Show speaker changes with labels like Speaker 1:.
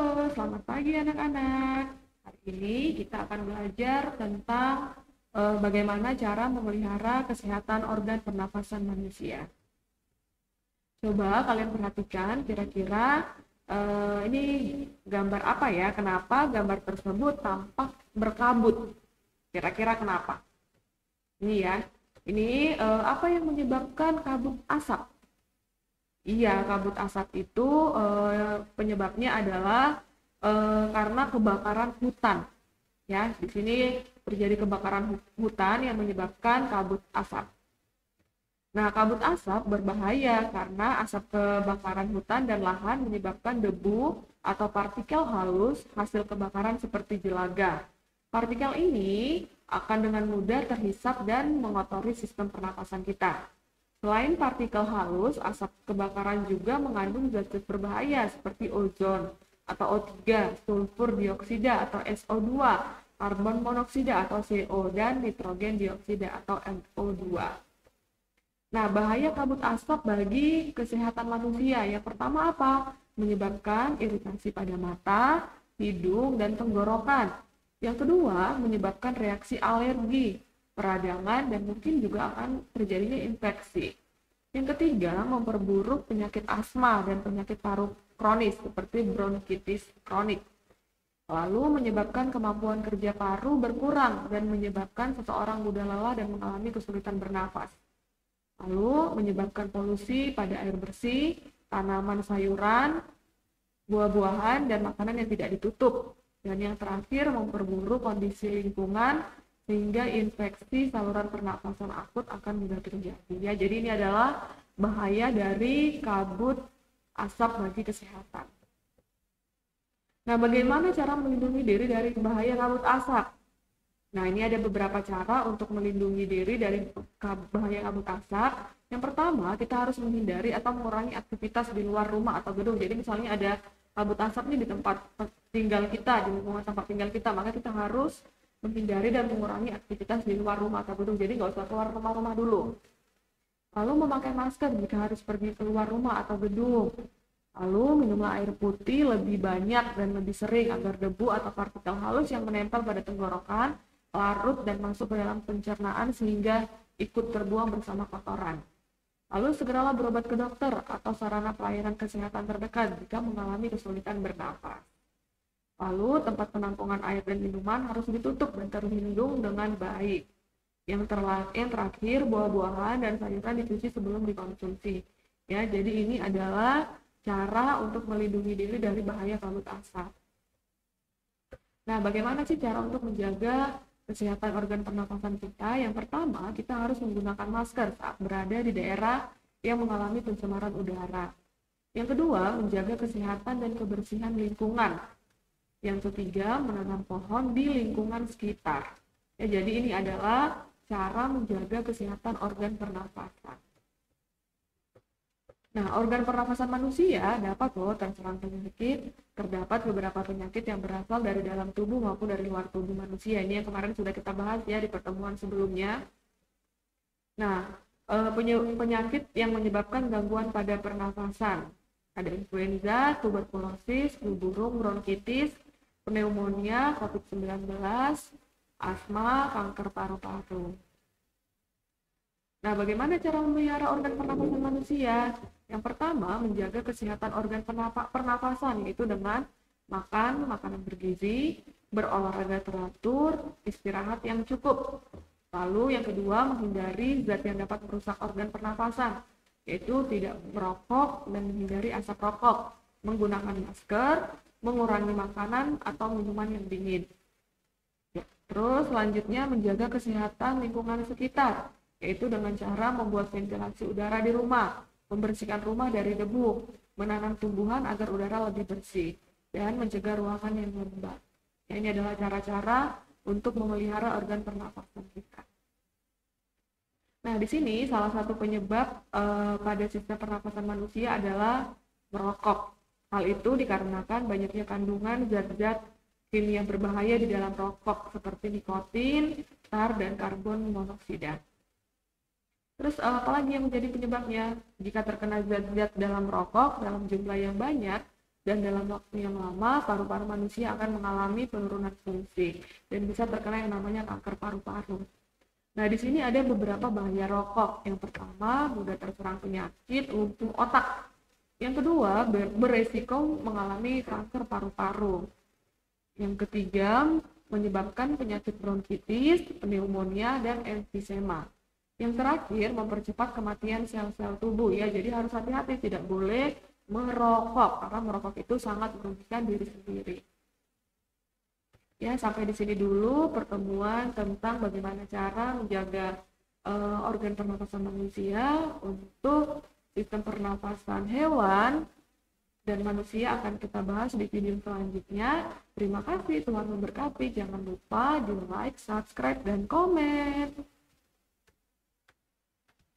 Speaker 1: Selamat pagi anak-anak. Hari ini kita akan belajar tentang bagaimana cara memelihara kesehatan organ pernafasan manusia. Coba kalian perhatikan kira-kira ini gambar apa ya? Kenapa gambar tersebut tampak berkabut? Kira-kira kenapa? Ini ya. Ini apa yang menyebabkan kabut asap? Iya, kabut asap itu penyebabnya adalah karena kebakaran hutan. Ya, di sini terjadi kebakaran hutan yang menyebabkan kabut asap. Nah, kabut asap berbahaya karena asap kebakaran hutan dan lahan menyebabkan debu atau partikel halus hasil kebakaran seperti jelaga. Partikel ini akan dengan mudah terhisap dan mengotori sistem pernapasan kita. Selain partikel halus, asap kebakaran juga mengandung zat-zat berbahaya seperti ozon atau O3, sulfur dioksida atau SO2, karbon monoksida atau CO, dan nitrogen dioksida atau NO2. Nah, bahaya kabut asap bagi kesehatan manusia. Yang pertama apa? Menyebabkan iritasi pada mata, hidung, dan tenggorokan. Yang kedua, menyebabkan reaksi alergi, peradangan, dan mungkin juga akan terjadinya infeksi. Yang ketiga, memperburuk penyakit asma dan penyakit paru kronis seperti bronkitis kronik. Lalu menyebabkan kemampuan kerja paru berkurang dan menyebabkan seseorang mudah lelah dan mengalami kesulitan bernafas. Lalu menyebabkan polusi pada air bersih, tanaman sayuran, buah-buahan, dan makanan yang tidak ditutup. Dan yang terakhir, memperburuk kondisi lingkungan sehingga infeksi saluran pernapasan akut akan mudah terjadi. Ya, jadi ini adalah bahaya dari kabut asap bagi kesehatan. Nah, bagaimana cara melindungi diri dari bahaya kabut asap? Nah, ini ada beberapa cara untuk melindungi diri dari bahaya kabut asap. Yang pertama, kita harus menghindari atau mengurangi aktivitas di luar rumah atau gedung. Jadi misalnya ada kabut asap nih di tempat tinggal kita, di lingkungan tempat tinggal kita, maka kita harus menghindari dan mengurangi aktivitas di luar rumah atau gedung. Jadi nggak usah keluar rumah dulu. Lalu memakai masker jika harus pergi keluar rumah atau gedung. Lalu minumlah air putih lebih banyak dan lebih sering agar debu atau partikel halus yang menempel pada tenggorokan larut dan masuk ke dalam pencernaan sehingga ikut terbuang bersama kotoran. Lalu segeralah berobat ke dokter atau sarana pelayanan kesehatan terdekat jika mengalami kesulitan bernapas. Lalu tempat penampungan air dan minuman harus ditutup dan terlindung dengan baik. Yang terakhir, buah-buahan dan sayuran dicuci sebelum dikonsumsi. Ya, jadi ini adalah cara untuk melindungi diri dari bahaya kabut asap. Nah, bagaimana sih cara untuk menjaga kesehatan organ pernafasan kita? Yang pertama, kita harus menggunakan masker saat berada di daerah yang mengalami pencemaran udara. Yang kedua, menjaga kesehatan dan kebersihan lingkungan. Yang ketiga, menanam pohon di lingkungan sekitar. Ya, jadi ini adalah cara menjaga kesehatan organ pernafasan. Nah, organ pernafasan manusia dapat terserang penyakit. Terdapat beberapa penyakit yang berasal dari dalam tubuh maupun dari luar tubuh manusia. Ini yang kemarin sudah kita bahas ya di pertemuan sebelumnya. Nah, penyakit yang menyebabkan gangguan pada pernafasan. Ada influenza, tuberkulosis, flu burung, bronkitis, pneumonia, COVID-19, asma, kanker paru-paru. Nah, bagaimana cara memelihara organ pernafasan manusia? Yang pertama, menjaga kesehatan organ pernafasan, yaitu dengan makan makanan bergizi, berolahraga teratur, istirahat yang cukup. Lalu yang kedua, menghindari zat yang dapat merusak organ pernafasan, yaitu tidak merokok dan menghindari asap rokok, menggunakan masker, mengurangi makanan atau minuman yang dingin. Ya, terus selanjutnya menjaga kesehatan lingkungan sekitar, yaitu dengan cara membuat ventilasi udara di rumah, membersihkan rumah dari debu, menanam tumbuhan agar udara lebih bersih, dan mencegah ruangan yang lembab. Ya, ini adalah cara-cara untuk memelihara organ pernafasan kita. Nah, di sini salah satu penyebab pada sistem pernafasan manusia adalah merokok. Hal itu dikarenakan banyaknya kandungan zat-zat kimia berbahaya di dalam rokok seperti nikotin, tar, dan karbon monoksida. Terus apalagi yang menjadi penyebabnya? Jika terkena zat-zat dalam rokok dalam jumlah yang banyak dan dalam waktu yang lama paru-paru manusia akan mengalami penurunan fungsi dan bisa terkena yang namanya kanker paru-paru. Nah, di sini ada beberapa bahaya rokok. Yang pertama, mudah terserang penyakit lumpuh otak. Yang kedua, beresiko mengalami kanker paru-paru. Yang ketiga, menyebabkan penyakit bronkitis, pneumonia, dan emfisema. Yang terakhir, mempercepat kematian sel-sel tubuh ya. Jadi harus hati-hati, tidak boleh merokok karena merokok itu sangat merugikan diri sendiri. Ya, sampai di sini dulu pertemuan tentang bagaimana cara menjaga organ pernapasan manusia untuk sistem pernapasan hewan dan manusia akan kita bahas di video selanjutnya. Terima kasih, Tuhan memberkati. Jangan lupa di like, subscribe, dan komen.